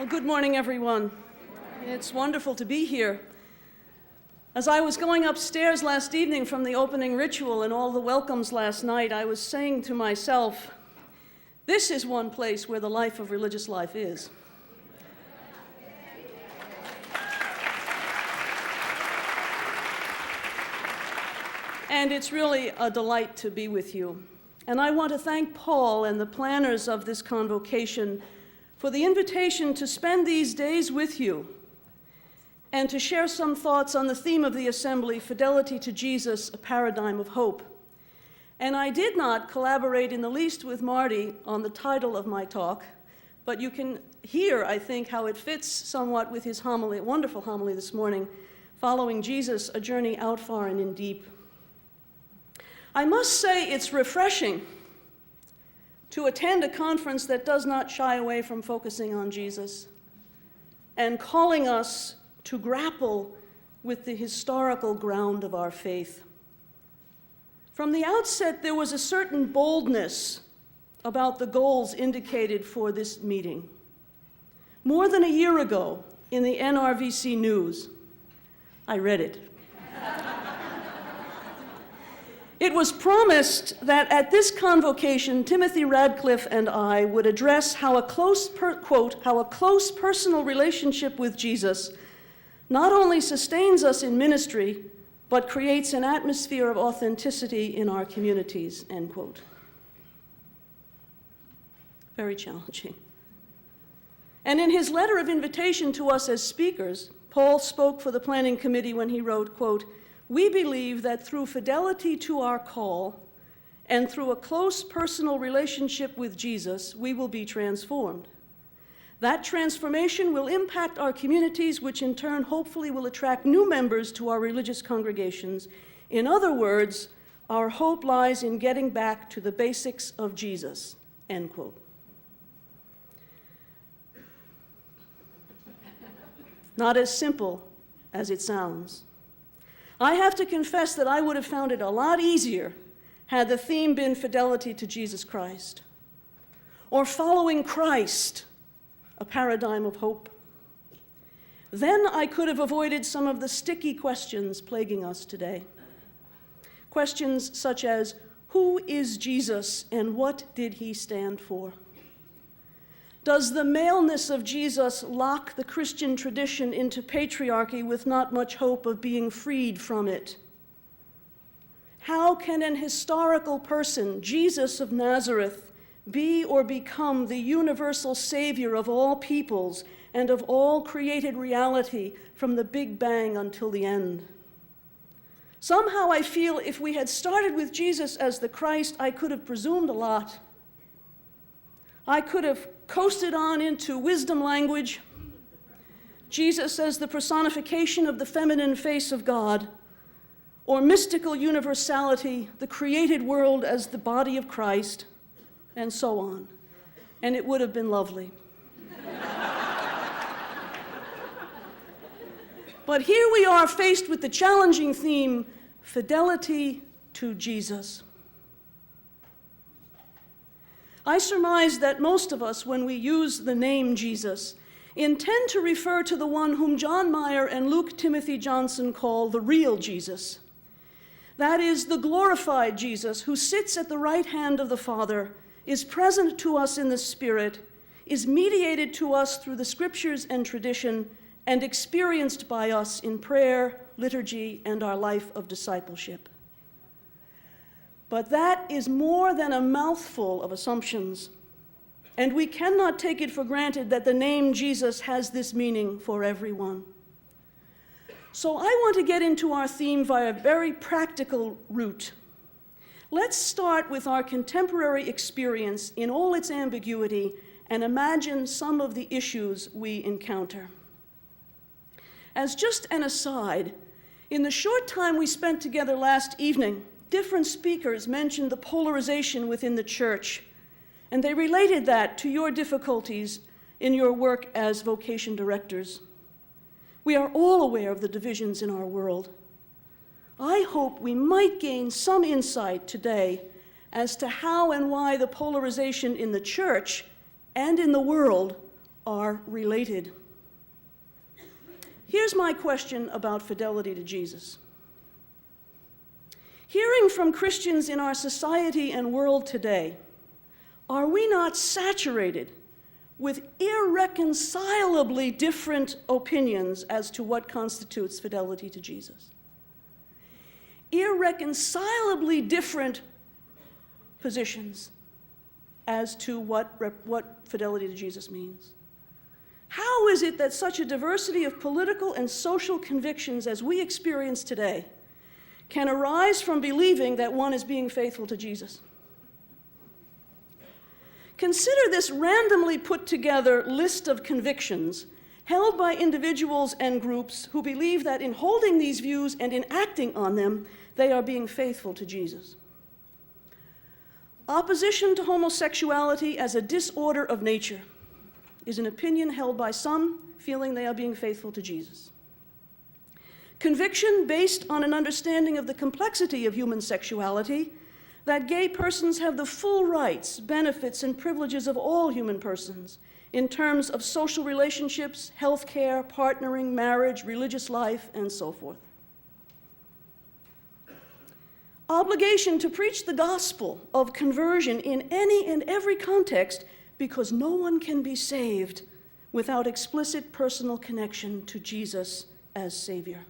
Well, good morning, everyone. It's wonderful to be here. As I was going upstairs last evening from the opening ritual and all the welcomes last night, I was saying to myself, this is one place where the life of religious life is. And it's really a delight to be with you. And I want to thank Paul and the planners of this convocation for the invitation to spend these days with you and to share some thoughts on the theme of the assembly, Fidelity to Jesus, a Paradigm of Hope. And I did not collaborate in the least with Marty on the title of my talk, but you can hear, I think, how it fits somewhat with his homily, wonderful homily this morning, Following Jesus, a Journey Out Far and In Deep. I must say it's refreshing to attend a conference that does not shy away from focusing on Jesus and calling us to grapple with the historical ground of our faith. From the outset, there was a certain boldness about the goals indicated for this meeting. More than a year ago, in the NRVC News, I read it. It was promised that at this convocation, Timothy Radcliffe and I would address how a close personal relationship with Jesus not only sustains us in ministry, but creates an atmosphere of authenticity in our communities, end quote. Very challenging. And in his letter of invitation to us as speakers, Paul spoke for the planning committee when he wrote, quote, "We believe that through fidelity to our call and through a close personal relationship with Jesus, we will be transformed. That transformation will impact our communities, which in turn hopefully will attract new members to our religious congregations. In other words, our hope lies in getting back to the basics of Jesus," end quote. Not as simple as it sounds. I have to confess that I would have found it a lot easier had the theme been Fidelity to Jesus Christ, or Following Christ, a Paradigm of Hope. Then I could have avoided some of the sticky questions plaguing us today. Questions such as, who is Jesus and what did he stand for? Does the maleness of Jesus lock the Christian tradition into patriarchy with not much hope of being freed from it? How can an historical person, Jesus of Nazareth, be or become the universal savior of all peoples and of all created reality from the Big Bang until the end? Somehow I feel if we had started with Jesus as the Christ, I could have presumed a lot. I could have coasted on into wisdom language, Jesus as the personification of the feminine face of God, or mystical universality, the created world as the body of Christ, and so on. And it would have been lovely. But here we are faced with the challenging theme, Fidelity to Jesus. I surmise that most of us, when we use the name Jesus, intend to refer to the one whom John Maher and Luke Timothy Johnson call the real Jesus. That is, the glorified Jesus who sits at the right hand of the Father, is present to us in the Spirit, is mediated to us through the Scriptures and tradition, and experienced by us in prayer, liturgy, and our life of discipleship. But that is more than a mouthful of assumptions, and we cannot take it for granted that the name Jesus has this meaning for everyone. So I want to get into our theme via a very practical route. Let's start with our contemporary experience in all its ambiguity and imagine some of the issues we encounter. As just an aside, in the short time we spent together last evening, different speakers mentioned the polarization within the church, and they related that to your difficulties in your work as vocation directors. We are all aware of the divisions in our world. I hope we might gain some insight today as to how and why the polarization in the church and in the world are related. Here's my question about fidelity to Jesus. Hearing from Christians in our society and world today, are we not saturated with irreconcilably different opinions as to what constitutes fidelity to Jesus? Irreconcilably different positions as to what fidelity to Jesus means. How is it that such a diversity of political and social convictions as we experience today can arise from believing that one is being faithful to Jesus? Consider this randomly put together list of convictions held by individuals and groups who believe that in holding these views and in acting on them, they are being faithful to Jesus. Opposition to homosexuality as a disorder of nature is an opinion held by some feeling they are being faithful to Jesus. Conviction based on an understanding of the complexity of human sexuality, that gay persons have the full rights, benefits, and privileges of all human persons in terms of social relationships, health care, partnering, marriage, religious life, and so forth. Obligation to preach the gospel of conversion in any and every context, because no one can be saved without explicit personal connection to Jesus as Savior.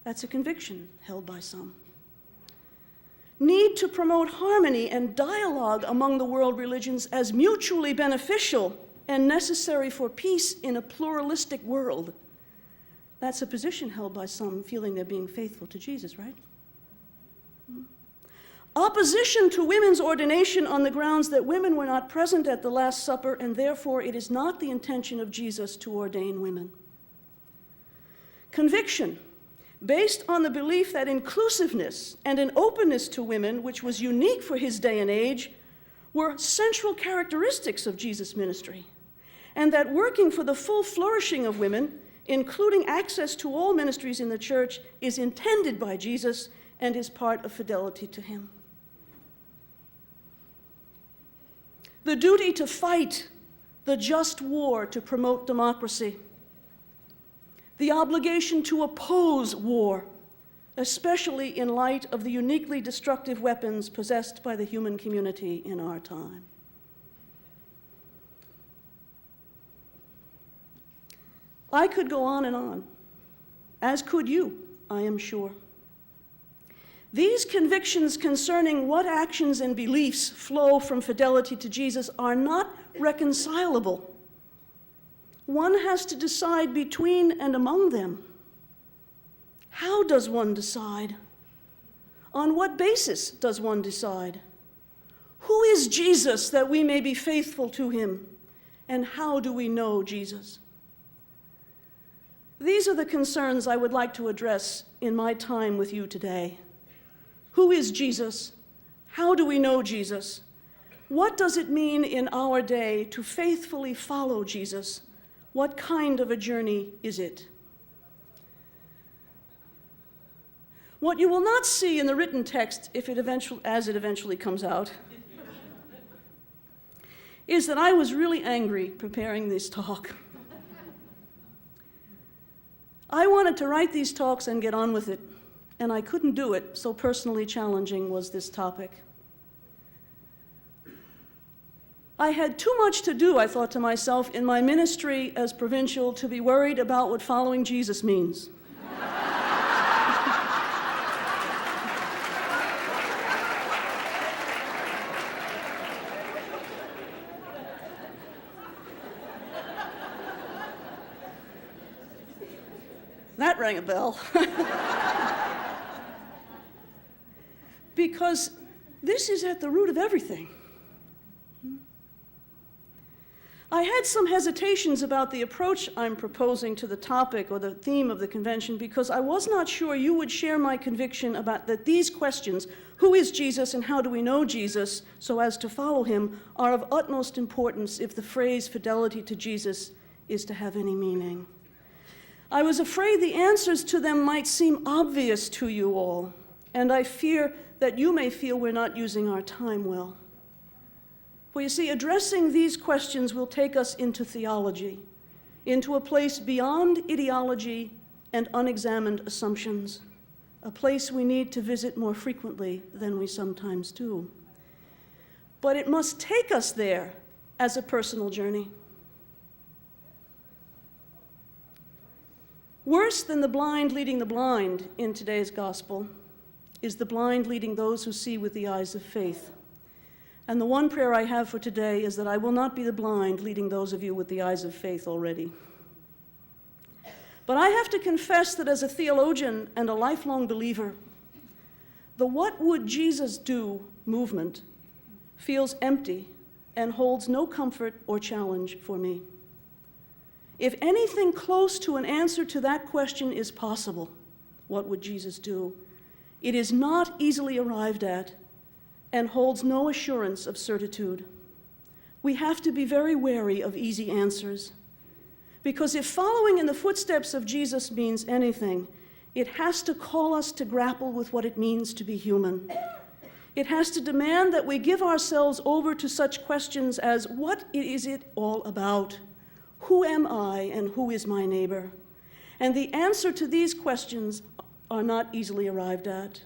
That's a conviction held by some. Need to promote harmony and dialogue among the world religions as mutually beneficial and necessary for peace in a pluralistic world. That's a position held by some feeling they're being faithful to Jesus, right? Opposition to women's ordination on the grounds that women were not present at the Last Supper and therefore it is not the intention of Jesus to ordain women. Conviction based on the belief that inclusiveness and an openness to women, which was unique for his day and age, were central characteristics of Jesus' ministry, and that working for the full flourishing of women, including access to all ministries in the church, is intended by Jesus and is part of fidelity to him. The duty to fight the just war to promote democracy. The obligation to oppose war, especially in light of the uniquely destructive weapons possessed by the human community in our time. I could go on, as could you, I am sure. These convictions concerning what actions and beliefs flow from fidelity to Jesus are not reconcilable. One has to decide between and among them. How does one decide? On what basis does one decide? Who is Jesus that we may be faithful to him? And how do we know Jesus? These are the concerns I would like to address in my time with you today. Who is Jesus? How do we know Jesus? What does it mean in our day to faithfully follow Jesus? What kind of a journey is it? What you will not see in the written text, as it eventually comes out, is that I was really angry preparing this talk. I wanted to write these talks and get on with it, and I couldn't do it, so personally challenging was this topic. I had too much to do, I thought to myself, in my ministry as provincial to be worried about what following Jesus means. That rang a bell. Because this is at the root of everything. I had some hesitations about the approach I'm proposing to the topic or the theme of the convention because I was not sure you would share my conviction about that these questions, who is Jesus and how do we know Jesus so as to follow him, are of utmost importance if the phrase fidelity to Jesus is to have any meaning. I was afraid the answers to them might seem obvious to you all, and I fear that you may feel we're not using our time well. For you see, addressing these questions will take us into theology, into a place beyond ideology and unexamined assumptions, a place we need to visit more frequently than we sometimes do. But it must take us there as a personal journey. Worse than the blind leading the blind in today's gospel is the blind leading those who see with the eyes of faith. And the one prayer I have for today is that I will not be the blind leading those of you with the eyes of faith already. But I have to confess that as a theologian and a lifelong believer, the "what would Jesus do" movement feels empty and holds no comfort or challenge for me. If anything close to an answer to that question is possible, what would Jesus do? It is not easily arrived at and holds no assurance of certitude. We have to be very wary of easy answers, because if following in the footsteps of Jesus means anything, it has to call us to grapple with what it means to be human. It has to demand that we give ourselves over to such questions as, what is it all about? Who am I and who is my neighbor? And the answer to these questions are not easily arrived at.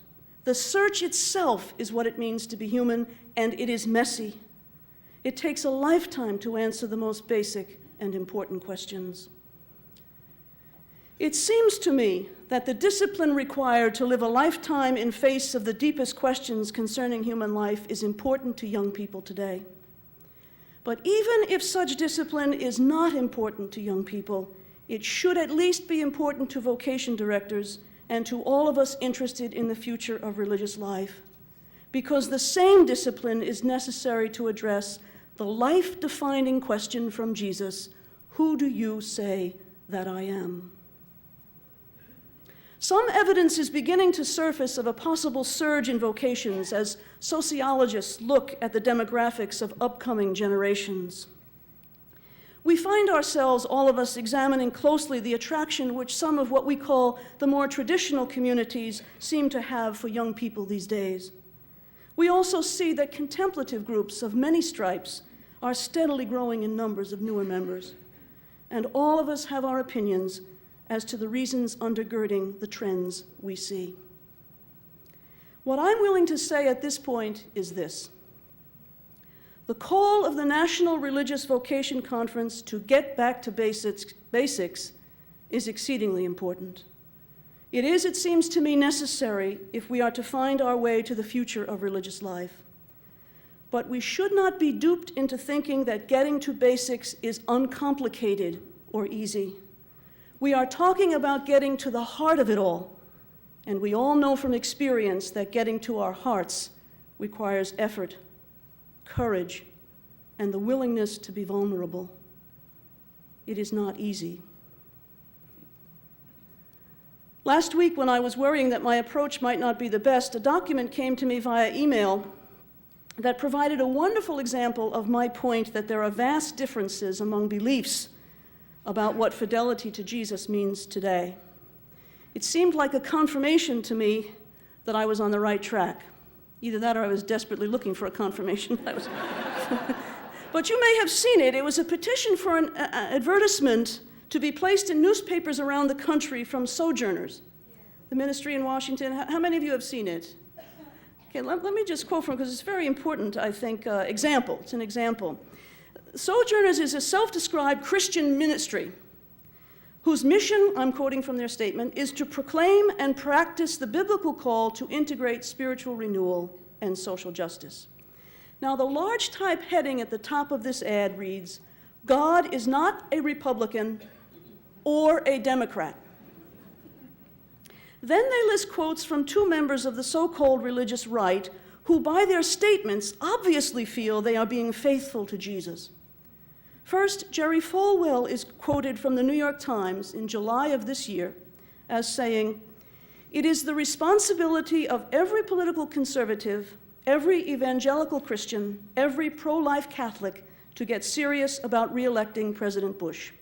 The search itself is what it means to be human, and it is messy. It takes a lifetime to answer the most basic and important questions. It seems to me that the discipline required to live a lifetime in face of the deepest questions concerning human life is important to young people today. But even if such discipline is not important to young people, it should at least be important to vocation directors and to all of us interested in the future of religious life, because the same discipline is necessary to address the life-defining question from Jesus, "Who do you say that I am?" Some evidence is beginning to surface of a possible surge in vocations as sociologists look at the demographics of upcoming generations. We find ourselves, all of us, examining closely the attraction which some of what we call the more traditional communities seem to have for young people these days. We also see that contemplative groups of many stripes are steadily growing in numbers of newer members. And all of us have our opinions as to the reasons undergirding the trends we see. What I'm willing to say at this point is this: the call of the National Religious Vocation Conference to get back to basics is exceedingly important. It is, it seems to me, necessary if we are to find our way to the future of religious life. But we should not be duped into thinking that getting to basics is uncomplicated or easy. We are talking about getting to the heart of it all, and we all know from experience that getting to our hearts requires effort, courage, and the willingness to be vulnerable. It is not easy. Last week, when I was worrying that my approach might not be the best, a document came to me via email that provided a wonderful example of my point that there are vast differences among beliefs about what fidelity to Jesus means today. It seemed like a confirmation to me that I was on the right track. Either that or I was desperately looking for a confirmation. But you may have seen it. It was a petition for an advertisement to be placed in newspapers around the country from Sojourners, the ministry in Washington. How many of you have seen it? Okay, let me just quote from it because it's very important, I think, example. It's an example. Sojourners is a self-described Christian ministry whose mission, I'm quoting from their statement, is to proclaim and practice the biblical call to integrate spiritual renewal and social justice. Now, the large type heading at the top of this ad reads, "God is not a Republican or a Democrat." Then they list quotes from two members of the so-called religious right who, by their statements, obviously feel they are being faithful to Jesus. First, Jerry Falwell is quoted from the New York Times in July of this year as saying, "It is the responsibility of every political conservative, every evangelical Christian, every pro-life Catholic to get serious about re-electing President Bush."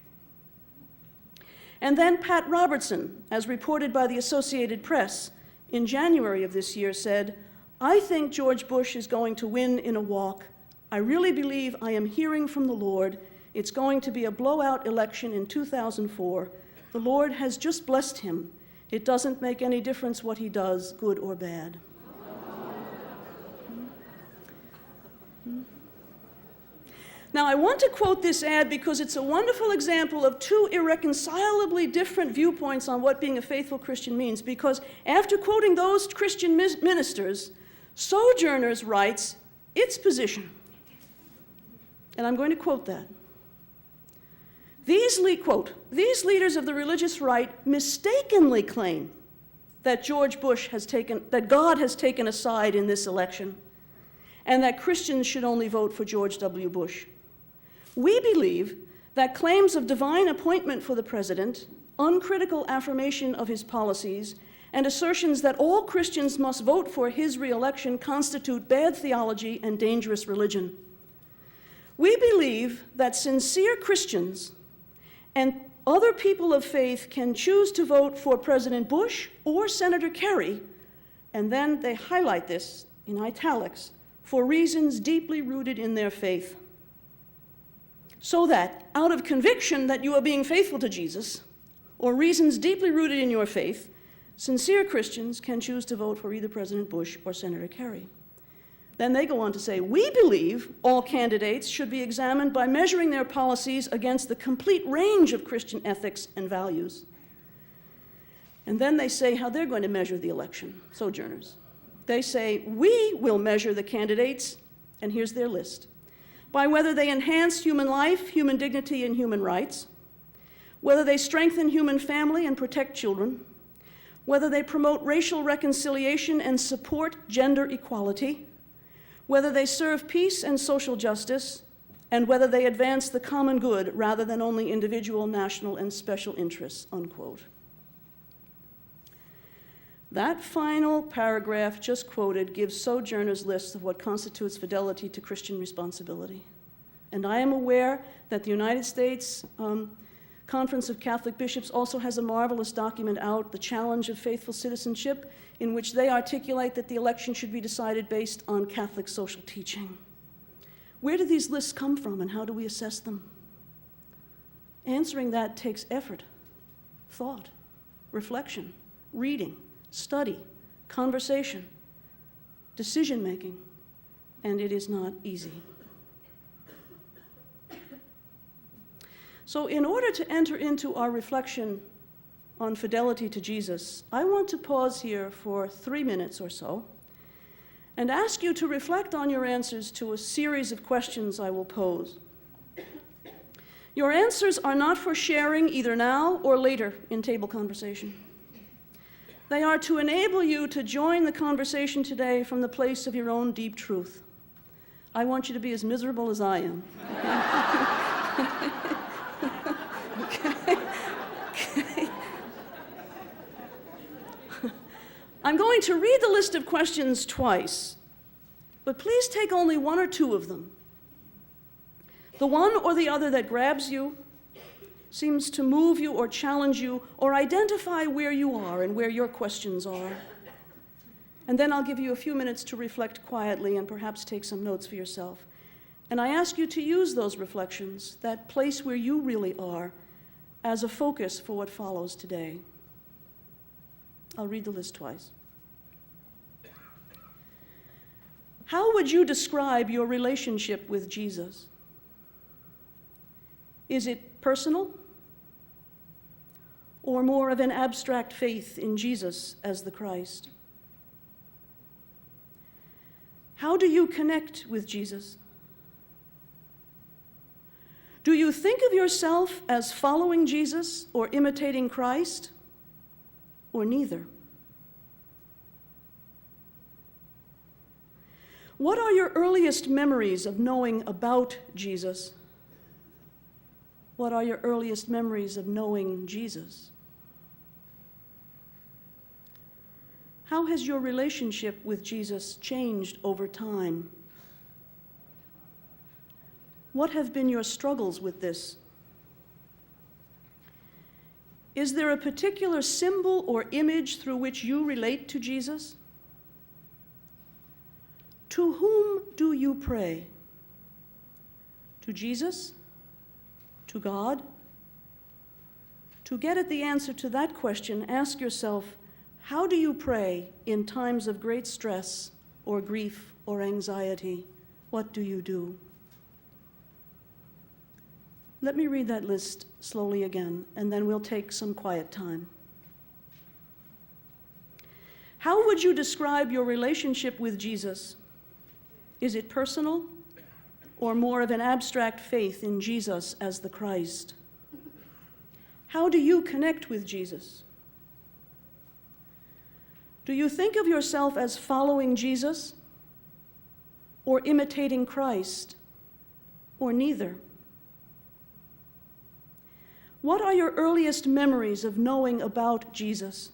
And then Pat Robertson, as reported by the Associated Press in January of this year, said, "I think George Bush is going to win in a walk. I really believe I am hearing from the Lord. It's going to be a blowout election in 2004. The Lord has just blessed him. It doesn't make any difference what he does, good or bad. Now, I want to quote this ad because it's a wonderful example of two irreconcilably different viewpoints on what being a faithful Christian means, because after quoting those Christian ministers, Sojourners writes its position. And I'm going to quote that. Quote, "These leaders of the religious right mistakenly claim that that God has taken a side in this election, and that Christians should only vote for George W. Bush. We believe that claims of divine appointment for the president, uncritical affirmation of his policies, and assertions that all Christians must vote for his re-election constitute bad theology and dangerous religion. We believe that sincere Christians and other people of faith can choose to vote for President Bush or Senator Kerry," and then they highlight this in italics, "for reasons deeply rooted in their faith. So that, out of conviction that you are being faithful to Jesus, or reasons deeply rooted in your faith, sincere Christians can choose to vote for either President Bush or Senator Kerry." Then they go on to say, "We believe all candidates should be examined by measuring their policies against the complete range of Christian ethics and values." And then they say how they're going to measure the election, Sojourners. They say, "We will measure the candidates," and here's their list, "by whether they enhance human life, human dignity, and human rights, whether they strengthen human family and protect children, whether they promote racial reconciliation and support gender equality, whether they serve peace and social justice, and whether they advance the common good rather than only individual, national, and special interests," unquote. That final paragraph just quoted gives Sojourners' list of what constitutes fidelity to Christian responsibility. And I am aware that the United States Conference of Catholic Bishops also has a marvelous document out, The Challenge of Faithful Citizenship, in which they articulate that the election should be decided based on Catholic social teaching. Where do these lists come from, and how do we assess them? Answering that takes effort, thought, reflection, reading, study, conversation, decision-making, and it is not easy. So in order to enter into our reflection on fidelity to Jesus, I want to pause here for 3 minutes or so and ask you to reflect on your answers to a series of questions I will pose. Your answers are not for sharing either now or later in table conversation. They are to enable you to join the conversation today from the place of your own deep truth. I want you to be as miserable as I am. Okay. I'm going to read the list of questions twice, but please take only one or two of them. The one or the other that grabs you, seems to move you or challenge you, or identify where you are and where your questions are. And then I'll give you a few minutes to reflect quietly and perhaps take some notes for yourself. And I ask you to use those reflections, that place where you really are, as a focus for what follows today. I'll read the list twice. How would you describe your relationship with Jesus? Is it personal, or more of an abstract faith in Jesus as the Christ? How do you connect with Jesus? Do you think of yourself as following Jesus or imitating Christ, or neither? What are your earliest memories of knowing about Jesus? What are your earliest memories of knowing Jesus? How has your relationship with Jesus changed over time? What have been your struggles with this? Is there a particular symbol or image through which you relate to Jesus? To whom do you pray? To Jesus? To God? To get at the answer to that question, ask yourself, how do you pray in times of great stress or grief or anxiety? What do you do? Let me read that list slowly again, and then we'll take some quiet time. How would you describe your relationship with Jesus? Is it personal, or more of an abstract faith in Jesus as the Christ? How do you connect with Jesus? Do you think of yourself as following Jesus, or imitating Christ, or neither? What are your earliest memories of knowing about Jesus?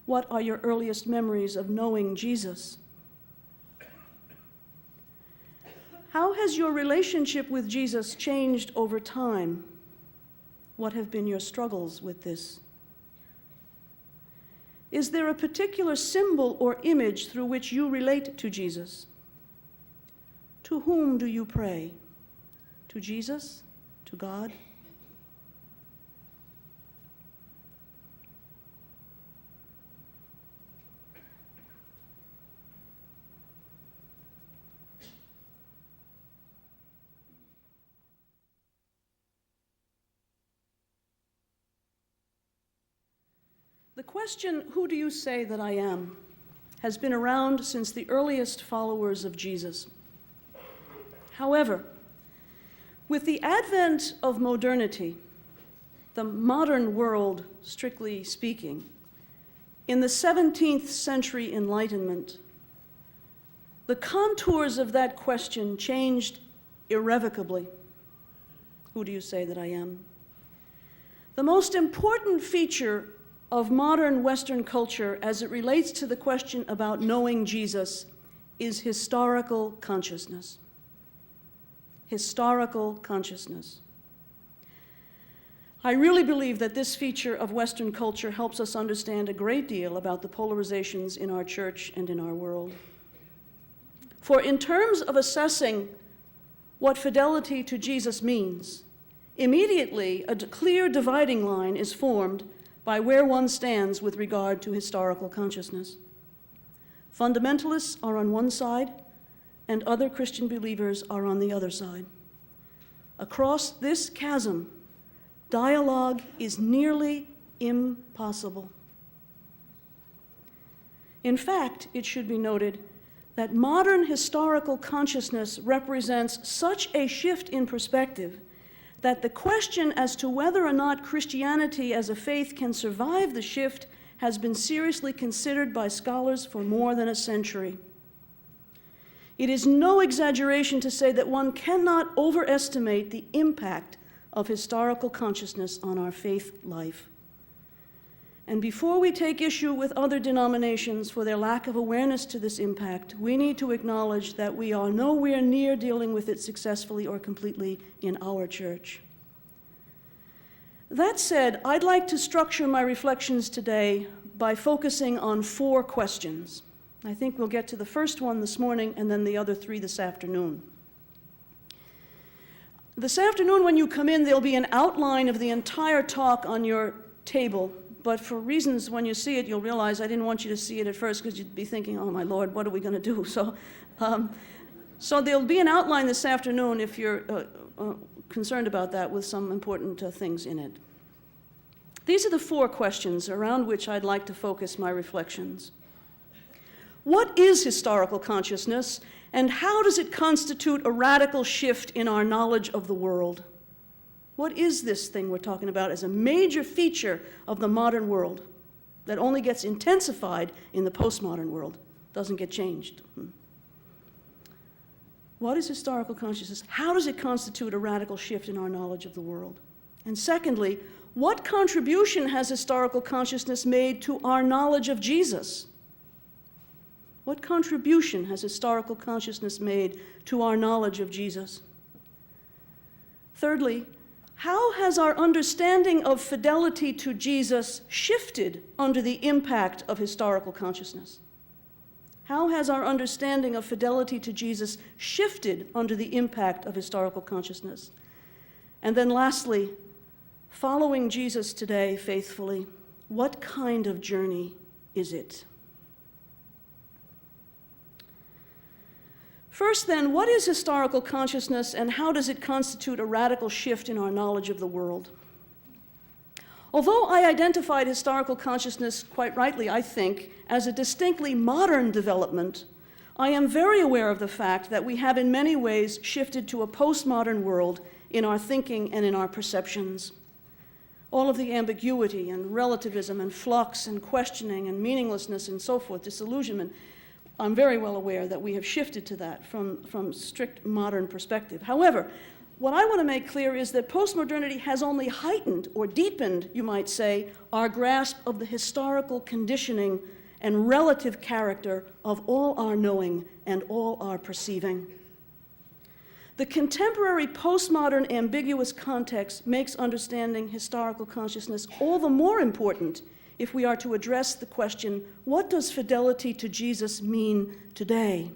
What are your earliest memories of knowing Jesus? How has your relationship with Jesus changed over time? What have been your struggles with this? Is there a particular symbol or image through which you relate to Jesus? To whom do you pray? To Jesus? To God? The question, who do you say that I am, has been around since the earliest followers of Jesus. However, with the advent of modernity, the modern world, strictly speaking, in the 17th century Enlightenment, the contours of that question changed irrevocably. Who do you say that I am? The most important feature of modern Western culture as it relates to the question about knowing Jesus is historical consciousness. Historical consciousness. I really believe that this feature of Western culture helps us understand a great deal about the polarizations in our church and in our world. For in terms of assessing what fidelity to Jesus means, immediately a clear dividing line is formed by where one stands with regard to historical consciousness. Fundamentalists are on one side, and other Christian believers are on the other side. Across this chasm, dialogue is nearly impossible. In fact, it should be noted that modern historical consciousness represents such a shift in perspective that the question as to whether or not Christianity as a faith can survive the shift has been seriously considered by scholars for more than a century. It is no exaggeration to say that one cannot overestimate the impact of historical consciousness on our faith life. And before we take issue with other denominations for their lack of awareness to this impact, we need to acknowledge that we are nowhere near dealing with it successfully or completely in our church. That said, I'd like to structure my reflections today by focusing on 4 questions. I think we'll get to the first one this morning and then the other 3 this afternoon. This afternoon when you come in, there'll be an outline of the entire talk on your table. But for reasons, when you see it, you'll realize I didn't want you to see it at first because you'd be thinking, oh my Lord, what are we going to do? So there'll be an outline this afternoon if you're concerned about that with some important things in it. These are the 4 questions around which I'd like to focus my reflections. What is historical consciousness, and how does it constitute a radical shift in our knowledge of the world? What is this thing we're talking about as a major feature of the modern world that only gets intensified in the postmodern world, doesn't get changed? What is historical consciousness? How does it constitute a radical shift in our knowledge of the world? And secondly, what contribution has historical consciousness made to our knowledge of Jesus? What contribution has historical consciousness made to our knowledge of Jesus? Thirdly, how has our understanding of fidelity to Jesus shifted under the impact of historical consciousness? How has our understanding of fidelity to Jesus shifted under the impact of historical consciousness? And then lastly, following Jesus today faithfully, what kind of journey is it? First then, what is historical consciousness and how does it constitute a radical shift in our knowledge of the world? Although I identified historical consciousness, quite rightly, I think, as a distinctly modern development, I am very aware of the fact that we have in many ways shifted to a postmodern world in our thinking and in our perceptions. All of the ambiguity and relativism and flux and questioning and meaninglessness and so forth, disillusionment, I'm very well aware that we have shifted to that from strict modern perspective. However, what I want to make clear is that postmodernity has only heightened or deepened, you might say, our grasp of the historical conditioning and relative character of all our knowing and all our perceiving. The contemporary postmodern ambiguous context makes understanding historical consciousness all the more important if we are to address the question, what does fidelity to Jesus mean today?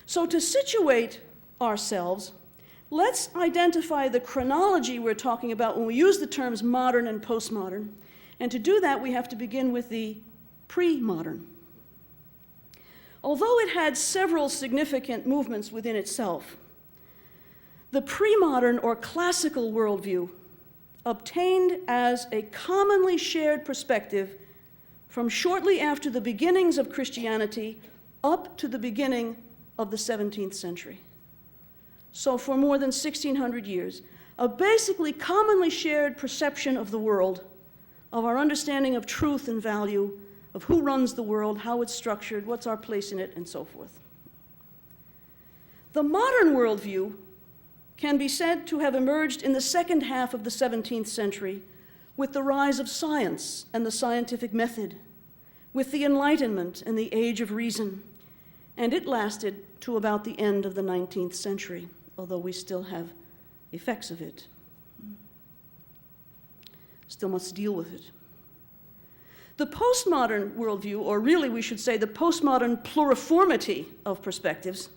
So to situate ourselves, let's identify the chronology we're talking about when we use the terms modern and postmodern. And to do that, we have to begin with the pre-modern. Although it had several significant movements within itself, the pre-modern or classical worldview obtained as a commonly shared perspective from shortly after the beginnings of Christianity up to the beginning of the 17th century. So for more than 1,600 years, a basically commonly shared perception of the world, of our understanding of truth and value, of who runs the world, how it's structured, what's our place in it, and so forth. The modern worldview can be said to have emerged in the second half of the 17th century with the rise of science and the scientific method, with the Enlightenment and the Age of Reason, and it lasted to about the end of the 19th century, although we still have effects of it. Still must deal with it. The postmodern worldview, or really we should say the postmodern pluriformity of perspectives,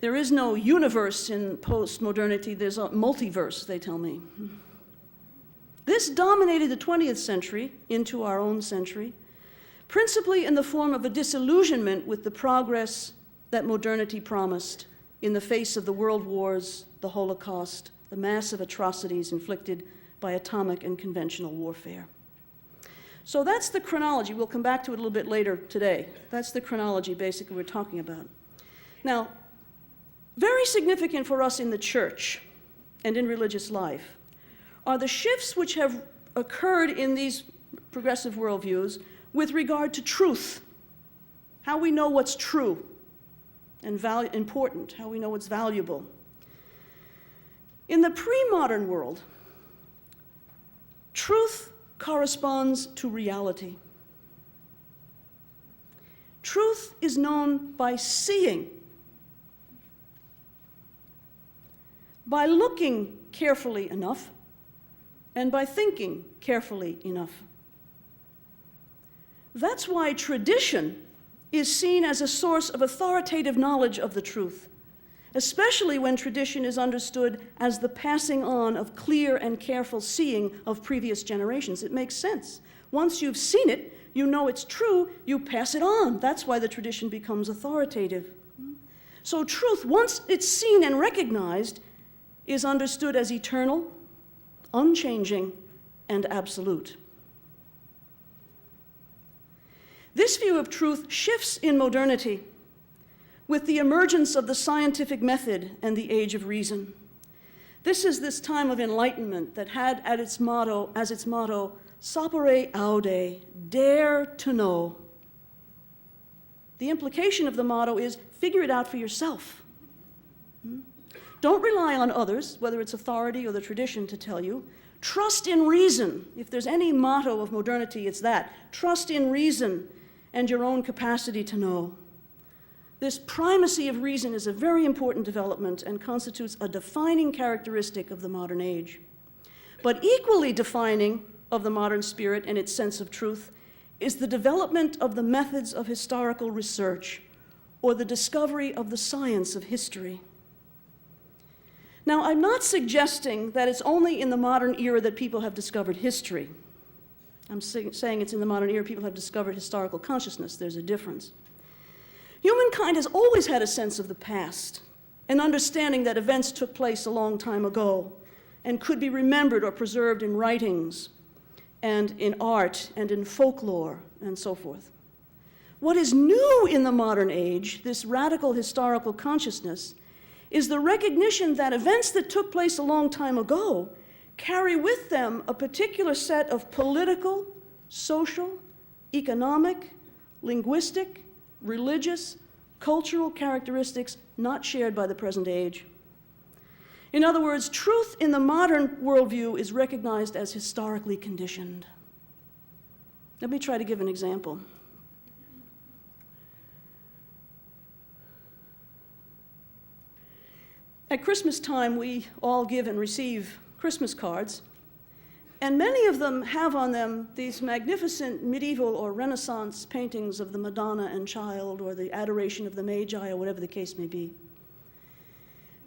there is no universe in postmodernity, there's a multiverse, they tell me. This dominated the 20th century into our own century, principally in the form of a disillusionment with the progress that modernity promised in the face of the world wars, the Holocaust, the massive atrocities inflicted by atomic and conventional warfare. So that's the chronology. We'll come back to it a little bit later today. That's the chronology basically we're talking about. Now, very significant for us in the church and in religious life are the shifts which have occurred in these progressive worldviews with regard to truth, how we know what's true and important, how we know what's valuable. In the pre-modern world, truth corresponds to reality. Truth is known by seeing, by looking carefully enough, and by thinking carefully enough. That's why tradition is seen as a source of authoritative knowledge of the truth, especially when tradition is understood as the passing on of clear and careful seeing of previous generations. It makes sense. Once you've seen it, you know it's true, you pass it on. That's why the tradition becomes authoritative. So truth, once it's seen and recognized, is understood as eternal, unchanging, and absolute. This view of truth shifts in modernity with the emergence of the scientific method and the Age of Reason. This is this time of enlightenment that had as its motto, sapere aude, dare to know. The implication of the motto is figure it out for yourself. Don't rely on others, whether it's authority or the tradition, to tell you. Trust in reason. If there's any motto of modernity, it's that. Trust in reason and your own capacity to know. This primacy of reason is a very important development and constitutes a defining characteristic of the modern age. But equally defining of the modern spirit and its sense of truth is the development of the methods of historical research or the discovery of the science of history. Now, I'm not suggesting that it's only in the modern era that people have discovered history. I'm saying it's in the modern era people have discovered historical consciousness. There's a difference. Humankind has always had a sense of the past, an understanding that events took place a long time ago and could be remembered or preserved in writings and in art and in folklore and so forth. What is new in the modern age, this radical historical consciousness, is the recognition that events that took place a long time ago carry with them a particular set of political, social, economic, linguistic, religious, cultural characteristics not shared by the present age. In other words, truth in the modern worldview is recognized as historically conditioned. Let me try to give an example. At Christmas time, we all give and receive Christmas cards, and many of them have on them these magnificent medieval or Renaissance paintings of the Madonna and Child or the Adoration of the Magi or whatever the case may be.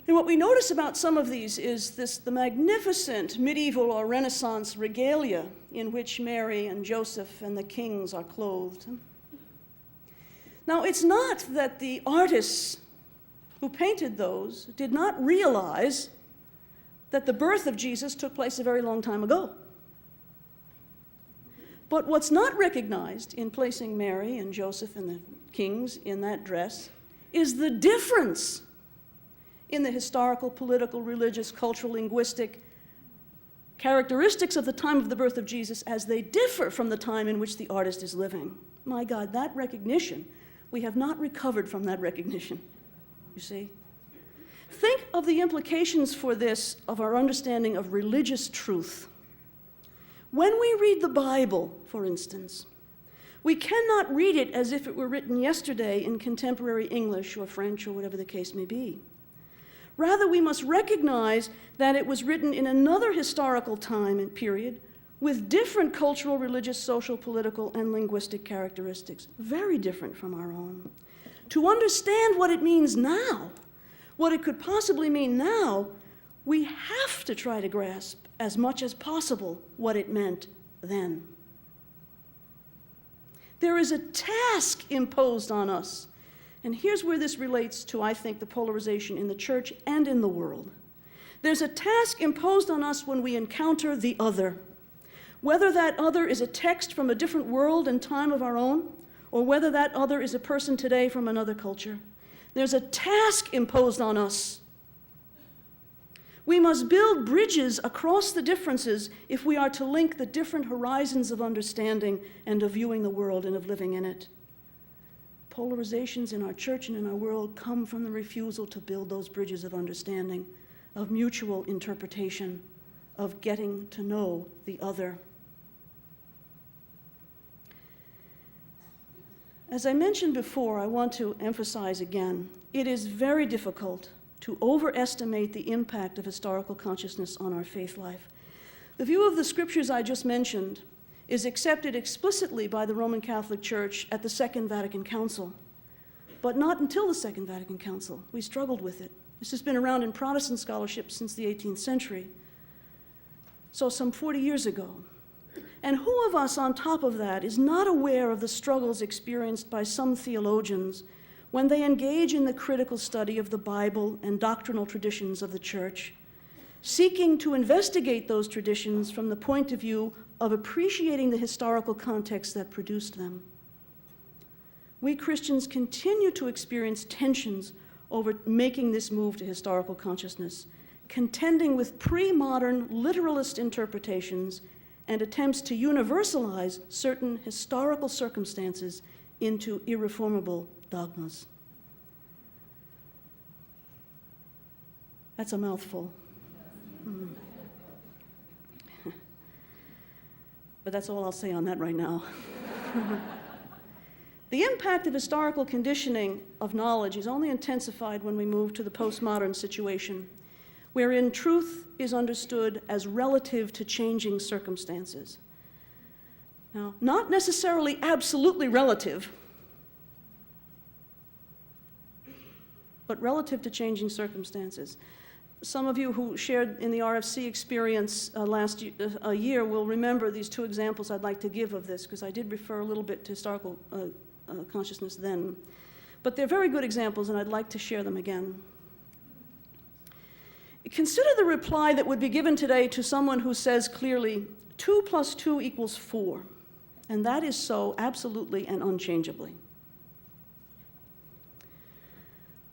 And what we notice about some of these is the magnificent medieval or Renaissance regalia in which Mary and Joseph and the kings are clothed. Now, it's not that the artists who painted those did not realize that the birth of Jesus took place a very long time ago. But what's not recognized in placing Mary and Joseph and the kings in that dress is the difference in the historical, political, religious, cultural, linguistic characteristics of the time of the birth of Jesus as they differ from the time in which the artist is living. My God, that recognition, we have not recovered from that recognition, you see? Think of the implications for this of our understanding of religious truth. When we read the Bible, for instance, we cannot read it as if it were written yesterday in contemporary English or French or whatever the case may be. Rather, we must recognize that it was written in another historical time and period with different cultural, religious, social, political, and linguistic characteristics, very different from our own. To understand what it means now, what it could possibly mean now, we have to try to grasp as much as possible what it meant then. There is a task imposed on us. And here's where this relates to, I think, the polarization in the church and in the world. There's a task imposed on us when we encounter the other. Whether that other is a text from a different world and time of our own, or whether that other is a person today from another culture. There's a task imposed on us. We must build bridges across the differences if we are to link the different horizons of understanding and of viewing the world and of living in it. Polarizations in our church and in our world come from the refusal to build those bridges of understanding, of mutual interpretation, of getting to know the other. As I mentioned before, I want to emphasize again, it is very difficult to overestimate the impact of historical consciousness on our faith life. The view of the scriptures I just mentioned is accepted explicitly by the Roman Catholic Church at the Second Vatican Council, but not until the Second Vatican Council. We struggled with it. This has been around in Protestant scholarship since the 18th century, so some 40 years ago. And who of us on top of that is not aware of the struggles experienced by some theologians when they engage in the critical study of the Bible and doctrinal traditions of the Church, seeking to investigate those traditions from the point of view of appreciating the historical context that produced them? We Christians continue to experience tensions over making this move to historical consciousness, contending with pre-modern literalist interpretations and attempts to universalize certain historical circumstances into irreformable dogmas. That's a mouthful. But that's all I'll say on that right now. The impact of historical conditioning of knowledge is only intensified when we move to the postmodern situation, wherein truth is understood as relative to changing circumstances. Now, not necessarily absolutely relative, but relative to changing circumstances. Some of you who shared in the RFC experience last year will remember these two examples I'd like to give of this, because I did refer a little bit to historical consciousness then. But they're very good examples, and I'd like to share them again. Consider the reply that would be given today to someone who says clearly, 2 + 2 = 4. And that is so absolutely and unchangeably.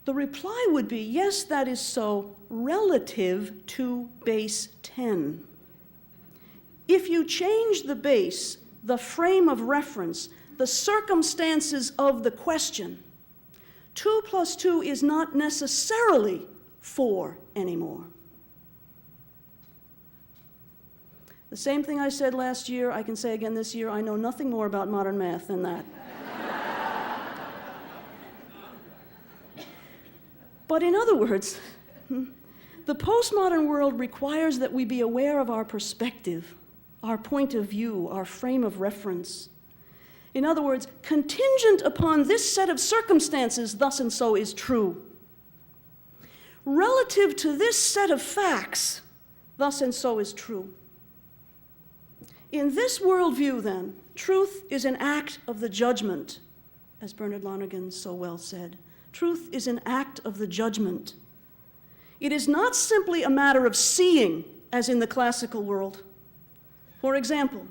The reply would be, yes, that is so relative to base 10. If you change the base, the frame of reference, the circumstances of the question, 2 + 2 is not necessarily 4 anymore. The same thing I said last year, I can say again this year. I know nothing more about modern math than that. But in other words, the postmodern world requires that we be aware of our perspective, our point of view, our frame of reference. In other words, contingent upon this set of circumstances, thus and so is true. Relative to this set of facts, thus and so is true. In this worldview, then, truth is an act of the judgment, as Bernard Lonergan so well said. Truth is an act of the judgment. It is not simply a matter of seeing, as in the classical world. For example,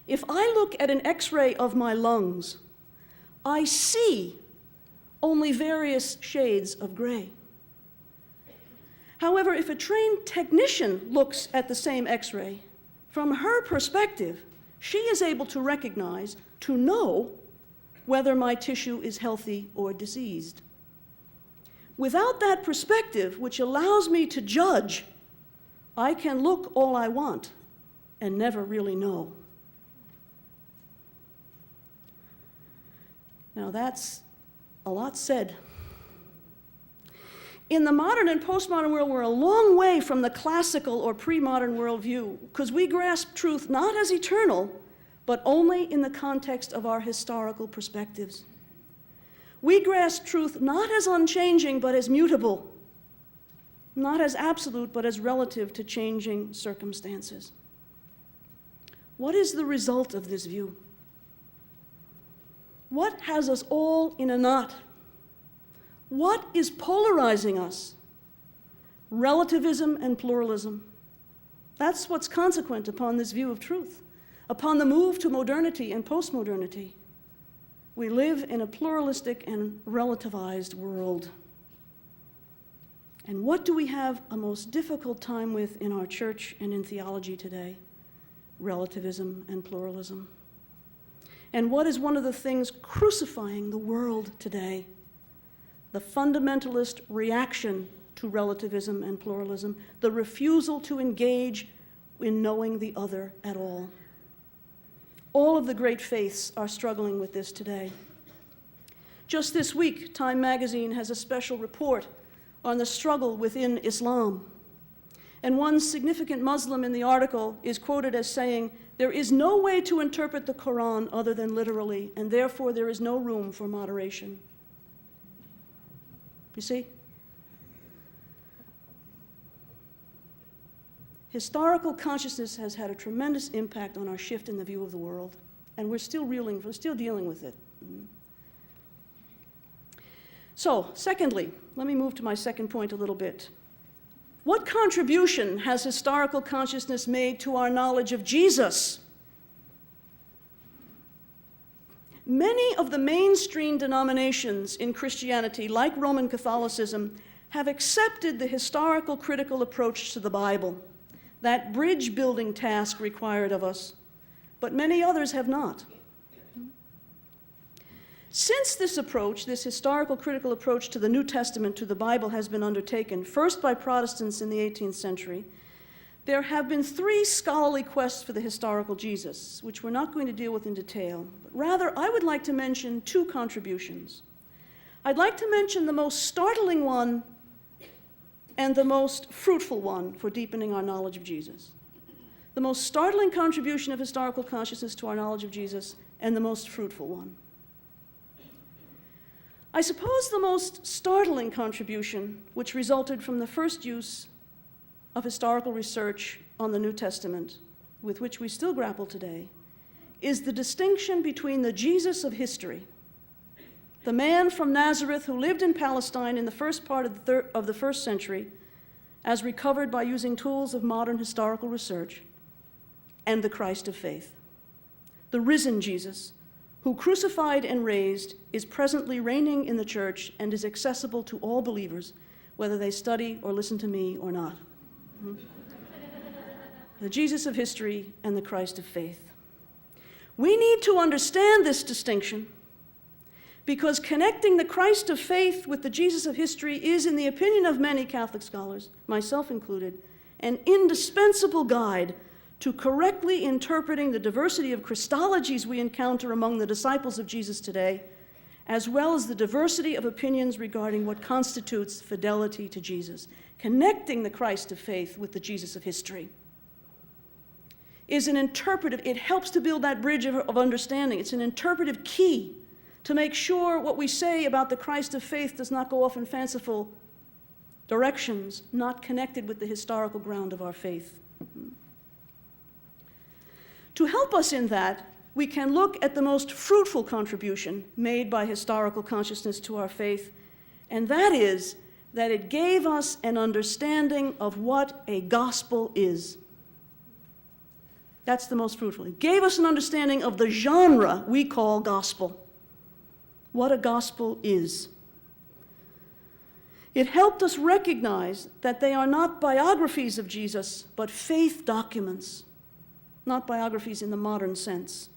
if I look at an X-ray of my lungs, I see only various shades of gray. However, if a trained technician looks at the same X-ray, from her perspective, she is able to recognize, to know, whether my tissue is healthy or diseased. Without that perspective, which allows me to judge, I can look all I want and never really know. Now that's a lot said. In the modern and postmodern world, we're a long way from the classical or pre-modern worldview, because we grasp truth not as eternal, but only in the context of our historical perspectives. We grasp truth not as unchanging, but as mutable, not as absolute, but as relative to changing circumstances. What is the result of this view? What has us all in a knot? What is polarizing us? Relativism and pluralism. That's what's consequent upon this view of truth, upon the move to modernity and postmodernity. We live in a pluralistic and relativized world. And what do we have a most difficult time with in our church and in theology today? Relativism and pluralism. And what is one of the things crucifying the world today? The fundamentalist reaction to relativism and pluralism, the refusal to engage in knowing the other at all. All of the great faiths are struggling with this today. Just this week, Time magazine has a special report on the struggle within Islam. And one significant Muslim in the article is quoted as saying, "There is no way to interpret the Quran other than literally, and therefore there is no room for moderation." You see? Historical consciousness has had a tremendous impact on our shift in the view of the world, and we're still dealing with it. So, secondly, let me move to my second point a little bit. What contribution has historical consciousness made to our knowledge of Jesus? Many of the mainstream denominations in Christianity, like Roman Catholicism, have accepted the historical critical approach to the Bible, that bridge-building task required of us, but many others have not. Since this approach, this historical critical approach to the New Testament, to the Bible, has been undertaken, first by Protestants in the 18th century, there have been 3 scholarly quests for the historical Jesus, which we're not going to deal with in detail. But rather, I would like to mention 2 contributions. I'd like to mention the most startling one and the most fruitful one for deepening our knowledge of Jesus. the most startling contribution of historical consciousness to our knowledge of Jesus, and the most fruitful one. I suppose the most startling contribution, which resulted from the first use of historical research on the New Testament, with which we still grapple today, is the distinction between the Jesus of history, the man from Nazareth who lived in Palestine in the first part of the first century, as recovered by using tools of modern historical research, and the Christ of faith, the risen Jesus, who, crucified and raised, is presently reigning in the church and is accessible to all believers, whether they study or listen to me or not. The Jesus of history and the Christ of faith. We need to understand this distinction because connecting the Christ of faith with the Jesus of history is, in the opinion of many Catholic scholars, myself included, an indispensable guide to correctly interpreting the diversity of Christologies we encounter among the disciples of Jesus today, as well as the diversity of opinions regarding what constitutes fidelity to Jesus. Connecting the Christ of faith with the Jesus of history is an interpretive, it helps to build that bridge of understanding. It's an interpretive key to make sure what we say about the Christ of faith does not go off in fanciful directions, not connected with the historical ground of our faith. To help us in that, we can look at the most fruitful contribution made by historical consciousness to our faith, and that is that it gave us an understanding of what a gospel is. That's the most fruitful. It gave us an understanding of the genre we call gospel, what a gospel is. It helped us recognize that they are not biographies of Jesus, but faith documents. Not biographies in the modern sense.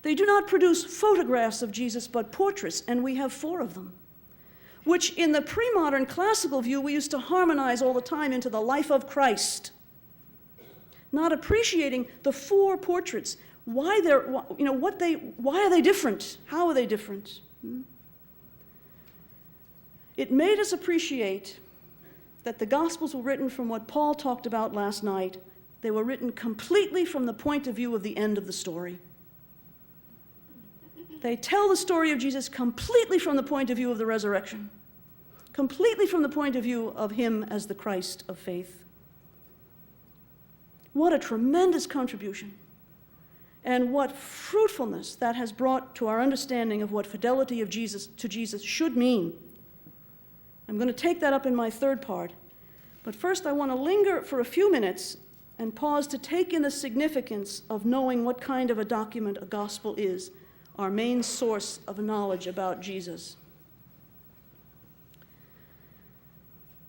They do not produce photographs of Jesus, but portraits, and we have 4 of them, which in the pre-modern classical view we used to harmonize all the time into the life of Christ, not appreciating the 4 portraits, why are they different? How are they different? It made us appreciate that the Gospels were written from what Paul talked about last night. They were written completely from the point of view of the end of the story. They tell the story of Jesus completely from the point of view of the resurrection, completely from the point of view of him as the Christ of faith. What a tremendous contribution, and what fruitfulness that has brought to our understanding of what fidelity of Jesus to Jesus should mean. I'm going to take that up in my third part, but first I want to linger for a few minutes and pause to take in the significance of knowing what kind of a document a gospel is, our main source of knowledge about Jesus.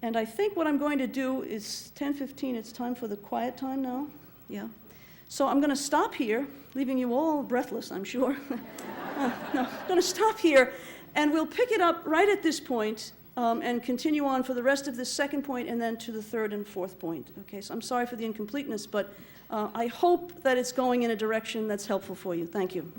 And I think what I'm going to do is 10:15, it's time for the quiet time now. Yeah. So I'm going to stop here, leaving you all breathless, I'm sure. No, I'm going to stop here, and we'll pick it up right at this point and continue on for the rest of this second point and then to the third and fourth point. Okay, so I'm sorry for the incompleteness, but I hope that it's going in a direction that's helpful for you. Thank you.